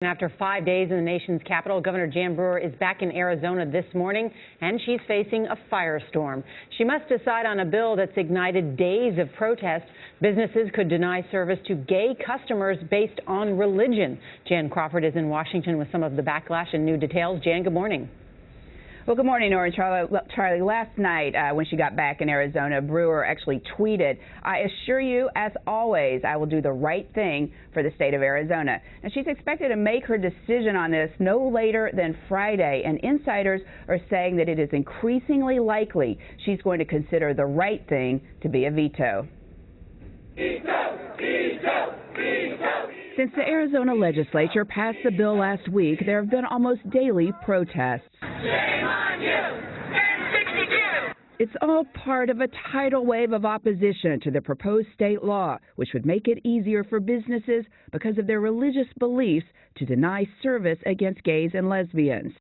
After 5 days in the nation's capital, Governor Jan Brewer is back in Arizona this morning, and she's facing a firestorm. She must decide on a bill that's ignited days of protest. Businesses could deny service to gay customers based on religion. Jan Crawford is in Washington with some of the backlash and new details. Jan, good morning. Well, good morning, Nora and Charlie. Last night, when she got back in Arizona, Brewer actually tweeted, "I assure you, as always, I will do the right thing for the state of Arizona." And she's expected to make her decision on this no later than Friday. And insiders are saying that it is increasingly likely she's going to consider the right thing to be a veto. Veto! Veto! Veto! Since the Arizona legislature passed the bill last week, there have been almost daily protests. Shame on you! 1062! It's all part of a tidal wave of opposition to the proposed state law, which would make it easier for businesses, because of their religious beliefs, to deny service against gays and lesbians.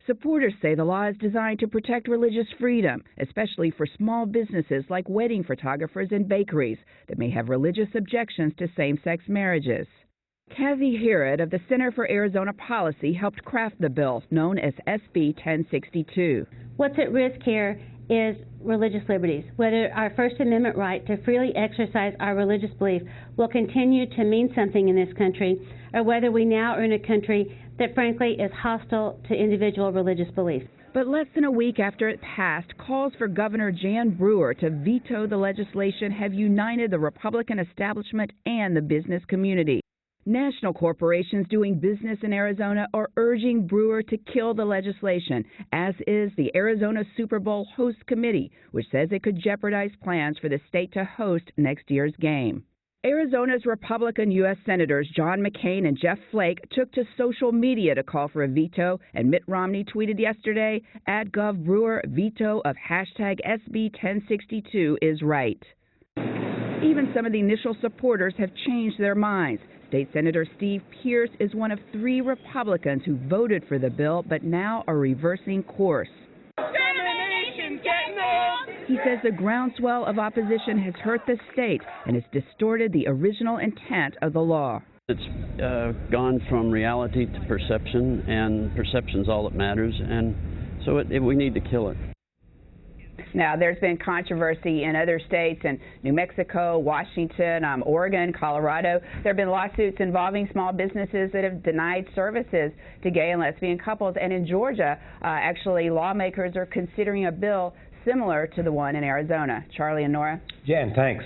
Supporters say the law is designed to protect religious freedom, especially for small businesses like wedding photographers and bakeries that may have religious objections to same-sex marriages. Kathy Herod of the Center for Arizona Policy helped craft the bill, known as SB 1062. What's at risk here is religious liberties. Whether our First Amendment right to freely exercise our religious belief will continue to mean something in this country, or whether we now are in a country that frankly is hostile to individual religious beliefs. But less than a week after it passed, calls for Governor Jan Brewer to veto the legislation have united the Republican establishment and the business community. National corporations doing business in Arizona are urging Brewer to kill the legislation, as is the Arizona Super Bowl Host Committee, which says it could jeopardize plans for the state to host next year's game. Arizona's Republican U.S. Senators John McCain and Jeff Flake took to social media to call for a veto, and Mitt Romney tweeted yesterday, "Gov Brewer, veto of hashtag SB 1062 is right." Even some of the initial supporters have changed their minds. State Senator Steve Pierce is one of 3 Republicans who voted for the bill, but now are reversing course. He says the groundswell of opposition has hurt the state and has distorted the original intent of the law. It's gone from reality to perception, and perception's all that matters, and so we need to kill it. Now, there's been controversy in other states, in New Mexico, Washington, Oregon, Colorado. There have been lawsuits involving small businesses that have denied services to gay and lesbian couples. And in Georgia, actually, lawmakers are considering a bill similar to the one in Arizona. Charlie and Nora? Jan, thanks.